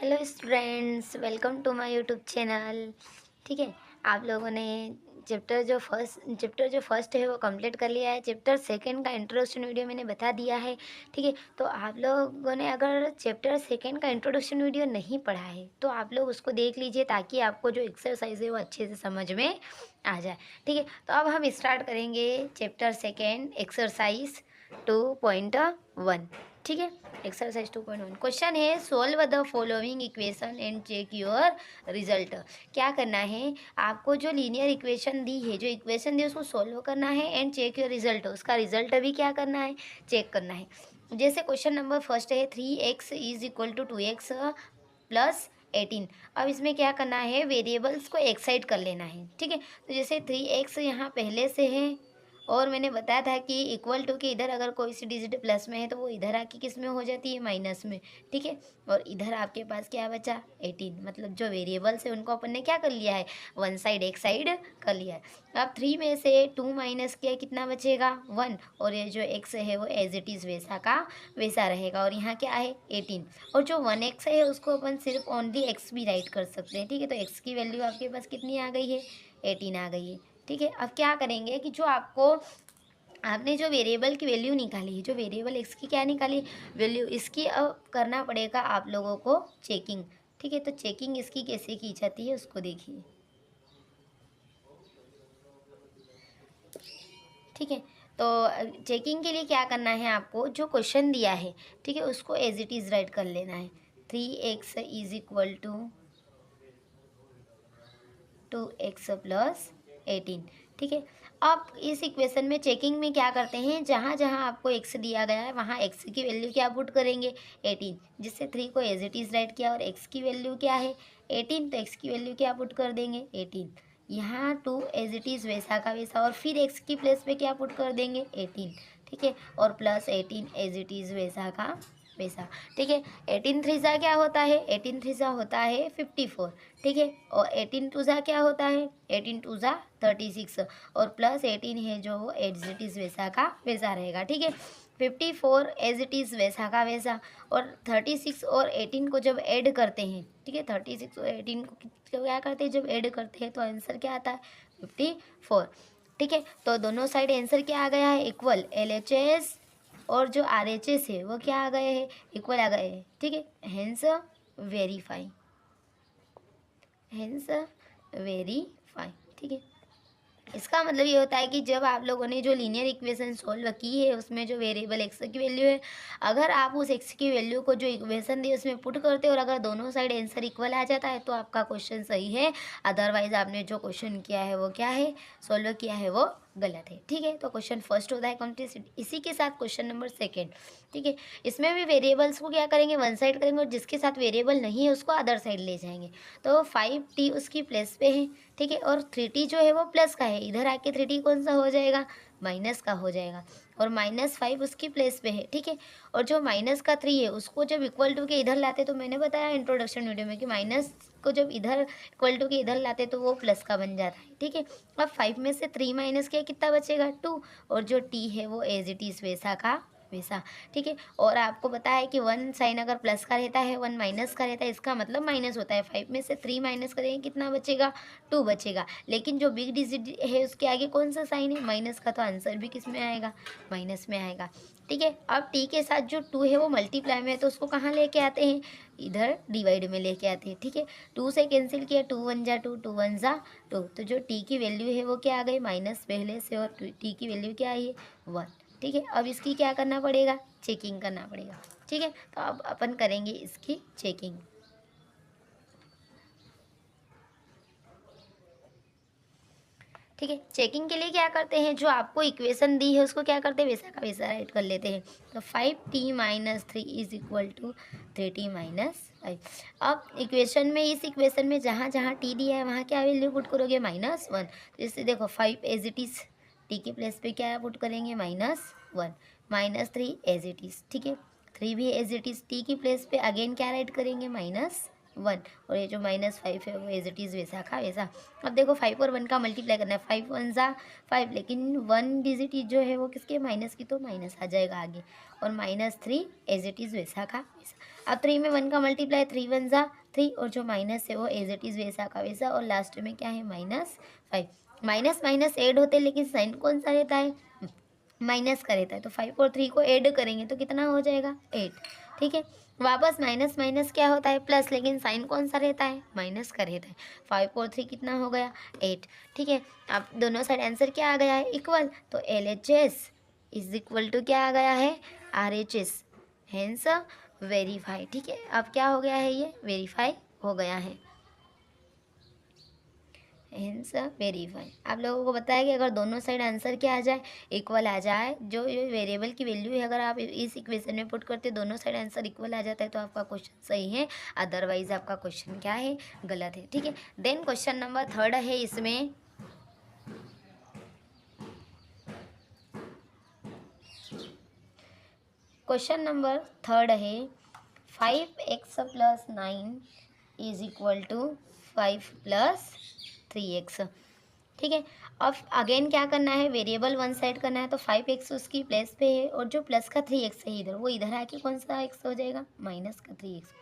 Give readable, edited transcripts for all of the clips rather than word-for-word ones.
Hello students, welcome to my YouTube channel. ठीक है, आप लोगों ने चैप्टर जो फर्स्ट है वो कंप्लीट कर लिया है। चैप्टर सेकंड का इंट्रोडक्शन वीडियो मैंने बता दिया है। ठीक है, तो आप लोगों ने अगर चैप्टर सेकंड का इंट्रोडक्शन वीडियो नहीं पढ़ा है तो आप लोग उसको देख लीजिए, ताकि आपको जो एक्सरसाइज है वो अच्छे से समझ में आ जाए। ठीक है, तो अब हम स्टार्ट करेंगे चैप्टर सेकेंड, एक्सरसाइज 2.1। ठीक है, एक्सरसाइज 2.1 क्वेश्चन है, solve the following equation and check your result. क्या करना है आपको, जो लीनियर इक्वेशन दी है, जो इक्वेशन दी उसको सोल्व करना है एंड चेक योर रिजल्ट, उसका रिजल्ट भी क्या करना है, चेक करना है। जैसे क्वेश्चन नंबर फर्स्ट है 3x is equal to 2x plus 18। अब इसमें क्या करना है, वेरिएबल्स को एक्साइड कर लेना है। ठीक है, तो जैसे 3x यहाँ पहले से है, और मैंने बताया था कि इक्वल टू के इधर अगर कोई सी डिजिट प्लस में है तो वो इधर आके किस में हो जाती है, माइनस में। ठीक है, और इधर आपके पास क्या बचा, 18। मतलब जो वेरिएबल्स है उनको अपन ने क्या कर लिया है, वन साइड एक साइड कर लिया है। अब 3 में से 2 माइनस किया, कितना बचेगा, 1। और ये जो x है वो एज इट इज़ वैसा का वैसा रहेगा, और यहाँ क्या है, 18। और जो 1x है उसको अपन सिर्फ ओनली x भी राइट कर सकते हैं। ठीक है, तो x की वैल्यू आपके पास कितनी आ गई है, 18 आ गई है। ठीक है, अब क्या करेंगे कि जो आपने जो वेरिएबल की वैल्यू निकाली है, जो वेरिएबल एक्स की क्या निकाली वैल्यू, इसकी अब करना पड़ेगा आप लोगों को चेकिंग। ठीक है, तो चेकिंग इसकी कैसे की जाती है उसको देखिए। ठीक है, तो चेकिंग के लिए क्या करना है आपको, जो क्वेश्चन दिया है, ठीक है, उसको एज इट इज़ राइट कर लेना है। 3x is equal to X plus 18। ठीक है, अब इस इक्वेशन में चेकिंग में क्या करते हैं, जहाँ जहाँ आपको x दिया गया है वहाँ x की वैल्यू क्या पुट करेंगे, 18। जिससे 3 को एज इट इज़ राइट किया, और x की वैल्यू क्या है, 18, तो x की वैल्यू क्या पुट कर देंगे, 18। यहाँ 2 एज इट इज़ वैसा का वैसा, और फिर x की प्लेस पे क्या पुट कर देंगे, 18। ठीक है, और प्लस 18 एज इट इज़ वैसा का वैसा। ठीक है, 18 थ्री सा क्या होता है, 18 थ्री सा होता है 54। ठीक है, और 18 टू सा क्या होता है, 18 टू सा 36, और प्लस 18 है जो एज इट इज़ वैसा का वैसा रहेगा। ठीक है, 54 एज इट इज़ वैसा का वैसा, और 36 और 18 को जब ऐड करते हैं, ठीक है, 36 और 18 को क्या करते हैं, जब ऐड करते हैं तो आंसर क्या आता है, 54। ठीक है, तो दोनों साइड आंसर क्या आ गया है, इक्वल। LHS और जो RHS है वो क्या आ गए हैं, इक्वल आ गए हैं। ठीक है, हेंस वेरीफाई, हेंस वेरीफाई। ठीक है, इसका मतलब ये होता है कि जब आप लोगों ने जो लीनियर इक्वेशन सॉल्व की है उसमें जो वेरिएबल एक्स की वैल्यू है, अगर आप उस एक्स की वैल्यू को जो इक्वेशन दी उसमें पुट करते हो और अगर दोनों साइड आंसर इक्वल आ जाता है तो आपका क्वेश्चन सही है। अदरवाइज आपने जो क्वेश्चन किया है वो क्या है, सॉल्व किया है वो गलत है। ठीक है, तो क्वेश्चन फर्स्ट होता है कंप्लीट। इसी के साथ क्वेश्चन नंबर सेकेंड। ठीक है, इसमें भी वेरिएबल्स को क्या करेंगे, वन साइड करेंगे, और जिसके साथ वेरिएबल नहीं है उसको अदर साइड ले जाएंगे। तो 5t उसकी प्लेस पे है। ठीक है, और 3t जो है वो प्लस का है, इधर आके 3t कौन सा हो जाएगा, माइनस का हो जाएगा, और -5 उसकी प्लेस पे है। ठीक है, और जो -3 है उसको जब इक्वल टू के इधर लाते, तो मैंने बताया इंट्रोडक्शन वीडियो में कि माइनस को जब इधर इक्वल टू के इधर लाते तो वो प्लस का बन जाता है। ठीक है, अब 5 में से 3 माइनस किया, कितना बचेगा, 2, और जो t है वो एज इट इज़ वैसा का वैसा। ठीक है, और आपको पता है कि 1 साइन अगर प्लस का रहता है, 1 माइनस का रहता है, इसका मतलब माइनस होता है। 5 में से 3 माइनस करेंगे, कितना बचेगा, 2 बचेगा। लेकिन जो बिग डिजिट है उसके आगे कौन सा साइन है, माइनस का, तो आंसर भी किस में आएगा, माइनस में आएगा। ठीक है, अब t के साथ जो 2 है वो मल्टीप्लाई में है, तो उसको कहाँ लेके आते हैं, इधर डिवाइड में लेके आते हैं। ठीक है, 2 से कैंसिल किया, 2 1 जा 2, 2 1 जा 2, तो जो t की वैल्यू है वो क्या आ गई, माइनस पहले से, और t की वैल्यू क्या आई है, 1। ठीक है, अब इसकी क्या करना पड़ेगा, चेकिंग करना पड़ेगा। ठीक है, तो अब अपन करेंगे इसकी चेकिंग। ठीक है, चेकिंग के लिए क्या करते हैं, जो आपको इक्वेशन दी है उसको क्या करते हैं, वैसा का वैसा राइट कर लेते हैं। तो 5t-3 is equal to 3t-5। अब इक्वेशन में, इस इक्वेशन में जहाँ जहाँ t दिया है वहाँ क्या वैल्यू पुट करोगे, -1। तो इससे देखो 5 एज इट इज़, टी के प्लेस पे क्या पुट करेंगे, -1, -3 एज इट इज़। ठीक है, 3 भी एज इट इज़, टी की प्लेस पे अगेन क्या राइट करेंगे, -3। 1, और ये जो -5 है वो एज इट इज़ वैसा का वैसा। अब देखो 5 और 1 का मल्टीप्लाई करना है, 5 1 ज़ा 5, लेकिन 1 डिजिट जो है वो किसके माइनस की, तो माइनस आ जाएगा आगे, और -3 एज इट इज़ वैसा का वैसा। अब 3 में 1 का मल्टीप्लाई, 3 1 ज़ा 3, और जो माइनस है वो एज इट इज़ वैसा का वैसा, और लास्ट में क्या है -5। माइनस माइनस ऐड होते हैं, लेकिन साइन कौन सा रहता है, माइनस का रहता है। तो 5 और 3 को ऐड करेंगे तो कितना हो जाएगा 8, ठीक है। वापस माइनस माइनस क्या होता है प्लस, लेकिन साइन कौन सा रहता है, माइनस का रहता है। 5 और 3 कितना हो गया 8, ठीक है। अब दोनों साइड आंसर क्या आ गया है, इक्वल, तो LHS इज इक्वल टू क्या आ गया है, RHS, हेंस वेरीफाई, ठीक है। अब क्या हो गया है, ये वेरीफाई हो गया है, हेंस वेरीफाई। आप लोगों को बताया कि अगर दोनों साइड आंसर क्या आ जाए, इक्वल आ जाए, जो ये वेरिएबल की वैल्यू है अगर आप इस इक्वेशन में पुट करते दोनों साइड आंसर इक्वल आ जाता है तो आपका क्वेश्चन सही है, अदरवाइज आपका क्वेश्चन क्या है, गलत है, ठीक है। देन क्वेश्चन नंबर 3 है इसमें, क्वेश्चन नंबर 3 है 5x + 9 is equal to 5 + 3x, ठीक है। अब अगेन क्या करना है, वेरिएबल वन साइड करना है, तो 5x उसकी प्लेस पे है, और जो प्लस का 3x है इधर, वो इधर आके कौन सा x हो जाएगा, माइनस का 3x।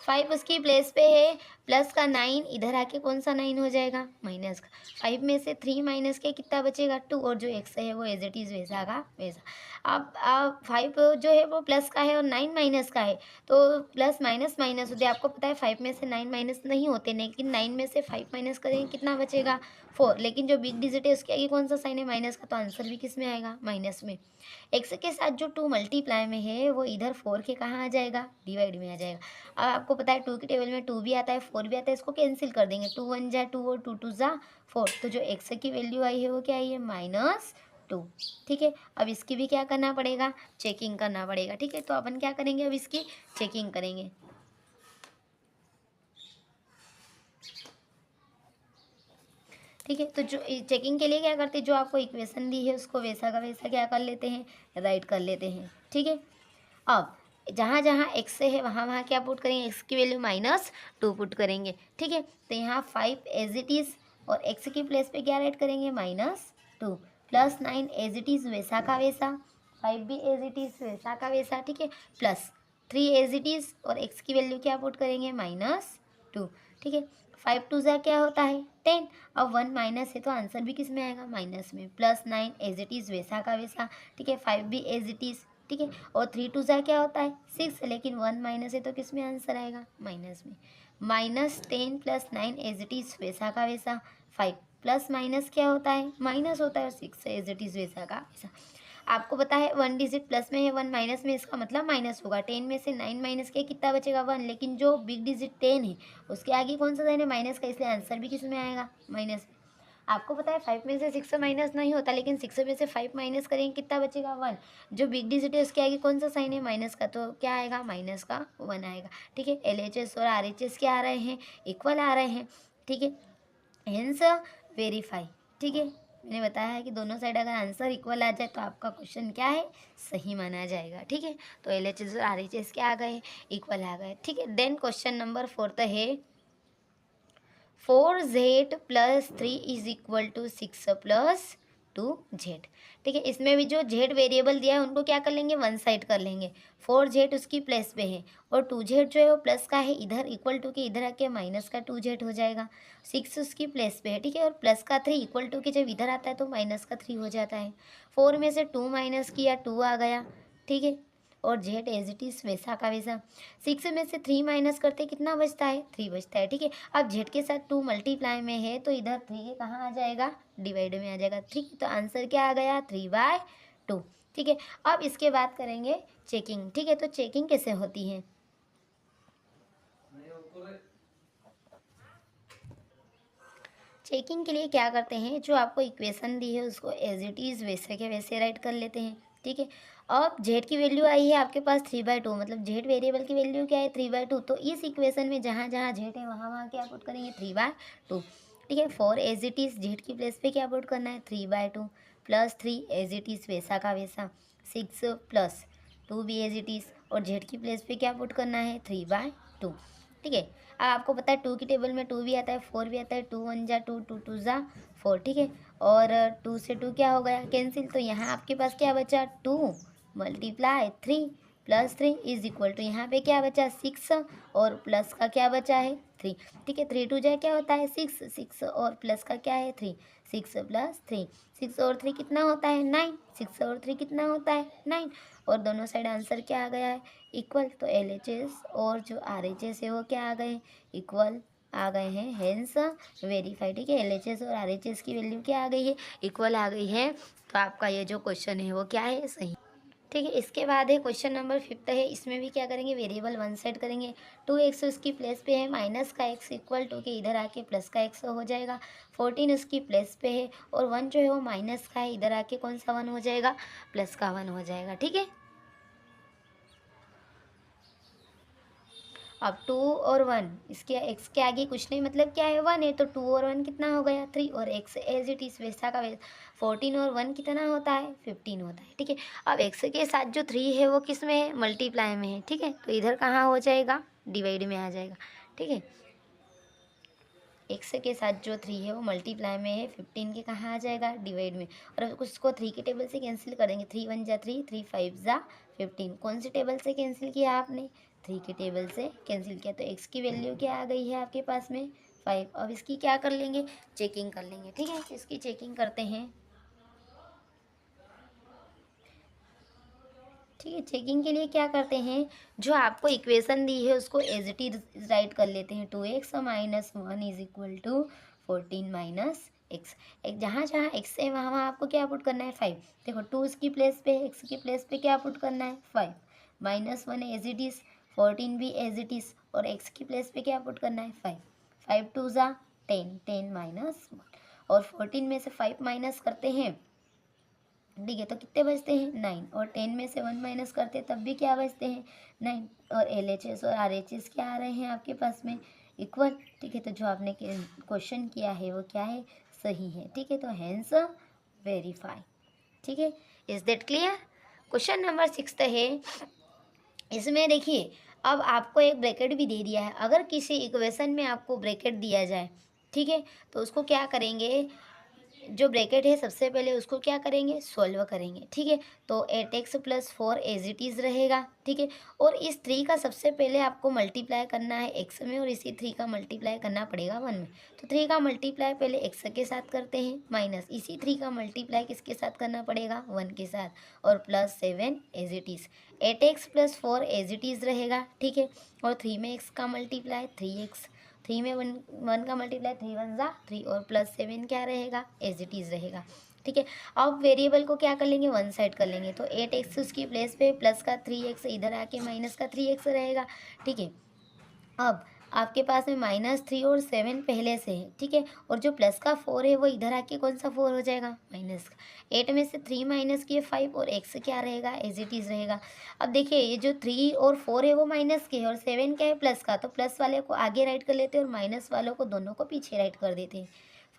5 उसकी प्लेस पे है, प्लस का 9 इधर आके कौन सा 9 हो जाएगा, माइनस का। 5 में से 3 माइनस के कितना बचेगा 2, और जो x है वो एज इट इज़ वैसा का वैसा। अब 5 जो है वो प्लस का है और 9 माइनस का है, तो प्लस माइनस माइनस होते हैं। आपको पता है 5 में से 9 माइनस नहीं होते, लेकिन 9 में से 5 माइनस करेंगे कितना बचेगा 4, लेकिन जो बिग डिजिट है उसके आगे कौन सा साइन है, माइनस का, तो आंसर भी किस में आएगा, माइनस में। एक्स के साथ जो 2 मल्टीप्लाई में है वो इधर 4 के कहाँ आ जाएगा, डिवाइड में आ जाएगा। अब आपको पता है 2 के टेबल में 2 भी आता है 4 भी आता है, इसको कैंसिल कर देंगे, 2 1 जा 2 और 2 2 जा 4, तो जो एक्स की वैल्यू आई है वो क्या आई है, -2, ठीक है। अब इसकी भी क्या करना पड़ेगा, चेकिंग करना पड़ेगा, ठीक है। तो अपन क्या करेंगे, अब इसकी चेकिंग करेंगे, ठीक है। तो जो चेकिंग के लिए क्या करते हैं, जो आपको इक्वेशन दी है उसको वैसा का वैसा क्या कर लेते हैं, राइट कर लेते हैं, ठीक है। अब जहाँ जहाँ एक्स से है वहाँ वहाँ क्या पुट करेंगे, एक्स की वैल्यू -2 पुट करेंगे, ठीक है। तो यहाँ 5 एज इट इज़, और एक्स की प्लेस पे क्या राइट करेंगे, -2, प्लस 9 एज इट इज़ वैसा का वैसा, 5 भी एज इट इज़ वैसा का वैसा, ठीक है, प्लस 3 एज इट इज़, और एक्स की वैल्यू क्या पुट करेंगे, -2, ठीक है। 5 2 ज़ा क्या होता है 10, अब 1 माइनस है तो आंसर भी किस में आएगा, माइनस में, प्लस 9 एज इट इज़ वैसा का वैसा, ठीक है। 5 भी एज इट इज़, ठीक है, और 3 2 ज़ा क्या होता है 6, लेकिन 1 माइनस है तो किस में आंसर आएगा, माइनस में। -10 + 9 एज इट इज़ वैसा का वैसा, 5 प्लस माइनस क्या होता है, माइनस होता है, और 6 एज इट इज़ वैसा का वैसा। आपको पता है 1 डिजिट प्लस में है 1 माइनस में, इसका मतलब माइनस होगा। 10 में से 9 माइनस के कितना बचेगा 1, लेकिन जो बिग डिजिट 10 है उसके आगे कौन सा साइन है, माइनस का, इसलिए आंसर भी किस में आएगा, माइनस में। आपको पता है 5 में से 6 माइनस नहीं होता, लेकिन 6 में से 5 माइनस करेंगे कितना बचेगा 1, जो बिग डिजिट है उसके आगे कौन सा साइन है, माइनस का, तो क्या आएगा, माइनस का 1 आएगा, ठीक है। LHS और RHS क्या आ रहे हैं, इक्वल आ रहे हैं, ठीक है, हेंस वेरीफाई, ठीक है। मैंने बताया है कि दोनों साइड अगर आंसर इक्वल आ जाए तो आपका क्वेश्चन क्या है, सही माना जाएगा, ठीक है। तो LHS और RHS क्या आ गए, इक्वल आ गए, ठीक है। देन क्वेश्चन नंबर 4 है 4z + 3 is equal to 6 + 2z, ठीक है। इसमें भी जो z वेरिएबल दिया है उनको क्या कर लेंगे, वन साइड कर लेंगे। 4z उसकी प्लस पे है, और 2z जो है वो प्लस का है, इधर इक्वल टू के इधर आके माइनस का 2z हो जाएगा। 6 उसकी प्लस पे है, ठीक है, और प्लस का 3 इक्वल टू के जब इधर आता है तो माइनस का 3 हो जाता है। 4 में से 2 माइनस किया 2 आ गया, ठीक है, और जेड एज इट इज़ वैसा का वैसा। 6 में से 3 माइनस करते कितना बचता है, 3 बचता है, ठीक है। अब जेड के साथ 2 मल्टीप्लाई में है तो इधर 3 कहाँ आ जाएगा, डिवाइड में आ जाएगा, ठीक है। तो आंसर क्या आ गया, 3/2, ठीक है। अब इसके बाद करेंगे चेकिंग, ठीक है। तो चेकिंग कैसे होती है, चेकिंग के लिए क्या करते हैं, जो आपको इक्वेशन दी है उसको एज इट इज़ वैसे के वैसे राइट कर लेते हैं, ठीक है। अब जेड की वैल्यू आई है आपके पास 3/2, मतलब जेड वेरिएबल की वैल्यू क्या है 3/2, तो इस इक्वेशन में जहाँ जहाँ जेड है वहाँ वहाँ क्या पुट करेंगे 3/2, ठीक है। 4 एज इट इज़ जेड की प्लेस पे क्या पुट करना है 3/2, प्लस 3 एज इट इज़ वैसा का वैसा, 6 + 2 भी एज इट इज़, और जेड की प्लेस पे क्या पुट करना है 3/2, ठीक है। अब आपको पता है 2 की टेबल में 2 भी आता है, 4 भी आता है, 2 1 जा 2, 2 2 जा 4, ठीक है। और 2 से 2 क्या हो गया कैंसिल, तो यहाँ आपके पास क्या बचा 2 multiply 3 plus 3 is equal to यहाँ पे क्या बचा 6 और प्लस का क्या बचा है 3, ठीक है। 3 2 जा क्या होता है 6, 6 और प्लस का क्या है 3, 6 प्लस 3, 6 और 3 कितना होता है 9, 6 और 3 कितना होता है 9, और दोनों साइड आंसर क्या आ गया है इक्वल। तो LHS और जो RHS है वो क्या आ गए इक्वल आ गए हैं, हेंस वेरीफाई, ठीक है। LHS और RHS की वैल्यू क्या आ गई है इक्वल आ गई है, तो आपका ये जो क्वेश्चन है वो क्या है सही, ठीक है। इसके बाद है क्वेश्चन नंबर 5 है, इसमें भी क्या करेंगे वेरिएबल वन साइड करेंगे, 2x उसकी प्लेस पे है, माइनस का x इक्वल टू के इधर आके प्लस का x हो जाएगा, 14 उसकी प्लेस पे है और 1 जो है वो माइनस का है, इधर आके कौन सा 1 हो जाएगा प्लस का 1 हो जाएगा, ठीक है। अब 2 और 1 इसके x के आगे कुछ नहीं, मतलब क्या है 1 है, तो 2 और 1 कितना हो गया 3, और x एज इट इज़ वैसा का वैसा 14 और 1 कितना होता है 15 होता है, ठीक है। अब x के साथ जो 3 है वो किस में है मल्टीप्लाई में है, ठीक है, तो इधर कहाँ हो जाएगा डिवाइड में आ जाएगा, ठीक है। x के साथ जो 3 है वो मल्टीप्लाई में है, 15 के कहाँ आ जाएगा डिवाइड में, और उसको 3 के टेबल से कैंसिल करेंगे, 3 1 जा 3, 3 5 जा 15, कौन सी टेबल से कैंसिल किया आपने 3 के टेबल से कैंसिल किया, तो x की वैल्यू क्या आ गई है आपके पास में 5। अब इसकी क्या कर लेंगे चेकिंग कर लेंगे, ठीक है, इसकी चेकिंग करते हैं, ठीक है। चेकिंग के लिए क्या करते हैं, जो आपको इक्वेशन दी है उसको एज इट इज राइट कर लेते हैं, 2x minus 1 is equal to 14 minus X, एक जहाँ जहाँ x है वहाँ वहाँ आपको क्या पुट करना है 5, देखो 2 इसकी प्लेस पे x की प्लेस पे क्या पुट करना है 5, माइनस 1 एज इट इज़, 14 भी एज इट इज़, और x की प्लेस पे क्या पुट करना है 5, 5 2 जा 10, 10 माइनस 1, और 14 में से 5 माइनस करते हैं, ठीक है, तो कितने बचते हैं 9, और 10 में से 1 माइनस करते हैं तब भी क्या बचते हैं 9, और LHS और RHS क्या आ रहे हैं आपके पास में इक्वल, ठीक है। तो जो आपने क्वेश्चन किया है वो क्या है सही है, ठीक है, तो हैंस वेरीफाई, ठीक है। Is that clear. Question number 6 है, इसमें देखिए अब आपको एक ब्रैकेट भी दे दिया है, अगर किसी इक्वेशन में आपको ब्रैकेट दिया जाए, ठीक है, तो उसको क्या करेंगे, जो ब्रैकेट है सबसे पहले उसको क्या करेंगे सॉल्व करेंगे, ठीक है। तो 8x plus 4 as it is रहेगा, ठीक है, और इस 3 का सबसे पहले आपको मल्टीप्लाई करना है x में, और इसी 3 का मल्टीप्लाई करना पड़ेगा 1 में, तो 3 का मल्टीप्लाई पहले x के साथ करते हैं, माइनस इसी 3 का मल्टीप्लाई किसके साथ करना पड़ेगा 1 के साथ, और plus 7 as it is, 8x plus 4 as it is रहेगा, ठीक है, और 3 में x का मल्टीप्लाई 3x, 3 में 1 का मल्टीप्लाई 3 1 जा 3, और प्लस 7 क्या रहेगा एज इट इज़ रहेगा, ठीक है। अब वेरिएबल को क्या कर लेंगे वन साइड कर लेंगे, तो 8x उसकी प्लेस पे प्लस का 3x इधर आके माइनस का 3x रहेगा, ठीक है। अब आपके पास में -3 और 7 पहले से है, ठीक है, और जो प्लस का 4 है वो इधर आके कौन सा 4 हो जाएगा माइनस का, 8 में से 3 माइनस किए 5, और x क्या रहेगा एज इट इज़ रहेगा। अब देखिए ये जो 3 और 4 है वो माइनस के है, और 7 क्या है प्लस का, तो प्लस वाले को आगे राइट कर लेते हैं और माइनस वालों को दोनों को पीछे राइट कर देते हैं,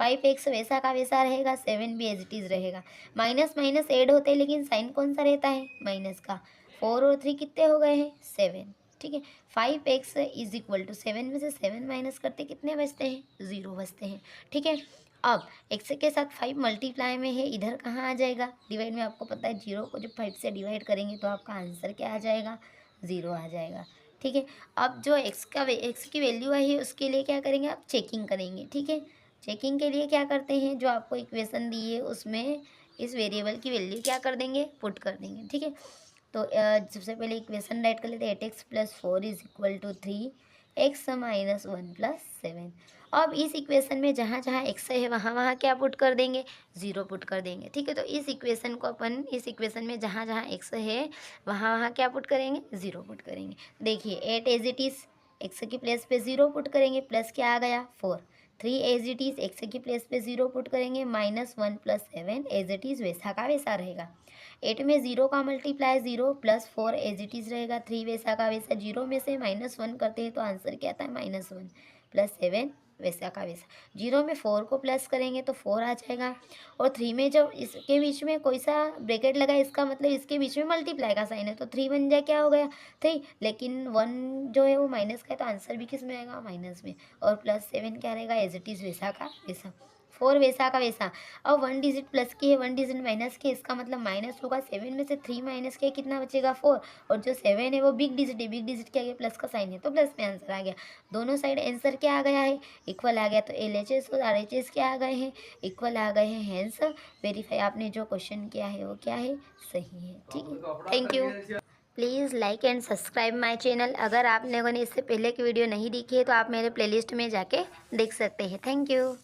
5x वैसा का वैसा रहेगा, 7 भी एज इट इज़ रहेगा, माइनस माइनस ऐड होते हैं लेकिन साइन कौन सा रहता है माइनस का, 4 और 3 कितने हो गए हैं 7, ठीक है। 5x इज इक्वल टू 7 में से 7 माइनस करते कितने बचते हैं 0 बचते हैं, ठीक है। अब x के साथ 5 मल्टीप्लाई में है, इधर कहाँ आ जाएगा डिवाइड में, आपको पता है 0 को जब 5 से डिवाइड करेंगे तो आपका आंसर क्या आ जाएगा 0 आ जाएगा, ठीक है। अब जो x की वैल्यू आई है उसके लिए क्या करेंगे आप चेकिंग करेंगे, ठीक है। चेकिंग के लिए क्या करते हैं, जो आपको इक्वेशन दी है उसमें इस वेरिएबल की वैल्यू क्या कर देंगे पुट कर देंगे, ठीक है। तो सबसे पहले इक्वेशन राइट कर लेते हैं, 8x plus 4 is equal to 3x minus 1 plus 7। अब इस इक्वेशन में जहाँ जहाँ x है वहाँ वहाँ क्या पुट कर देंगे 0 पुट कर देंगे, ठीक है। तो इस इक्वेशन को अपन इस इक्वेशन में जहाँ जहाँ x है वहाँ वहाँ क्या पुट करेंगे 0 पुट करेंगे। देखिए 8 एज इट इज़, x की प्लेस पे 0 पुट करेंगे, प्लस क्या आ गया 4, 3 एज इट इज़, x की प्लेस पे 0 पुट करेंगे, minus 1 plus 7 as it is वैसा का वैसा रहेगा, 8 में 0 का multiply 0 plus 4 as it is रहेगा, 3 वैसा का वैसा, 0 में से -1 करते हैं तो आंसर क्या आता है -1 प्लस 7 वैसा का वैसा। 0 में 4 को प्लस करेंगे तो 4 आ जाएगा, और 3 में जब इसके बीच में कोई सा ब्रैकेट लगा है, इसका मतलब इसके बीच में मल्टीप्लाई का साइन है, तो 3 बन जाए, क्या हो गया 3। लेकिन 1 जो है वो माइनस का है, तो आंसर भी किस में आएगा, माइनस में। और +7 क्या रहेगा, एज इट इज़ वैसा का वैसा। 4 वैसा का वैसा। अब 1 डिजिट प्लस की है, 1 डिजिट माइनस की है, इसका मतलब माइनस होगा। 7 में से 3 माइनस किया, कितना बचेगा 4। और जो 7 है वो बिग डिजिट है, बिग डिजिट के आगे प्लस का साइन है, तो प्लस में आंसर आ गया। दोनों साइड आंसर क्या आ गया है, इक्वल आ गया। तो LHS और RHS क्या आ गए हैं, इक्वल आ गए हैं। हेंस वेरीफाई, आपने जो क्वेश्चन किया है वो क्या है, सही है। ठीक है, thank you. Please like and subscribe my channel. अगर आप लोगों ने इससे पहले की वीडियो नहीं देखी है तो आप मेरे प्लेलिस्ट में जाके देख सकते हैं। Thank you.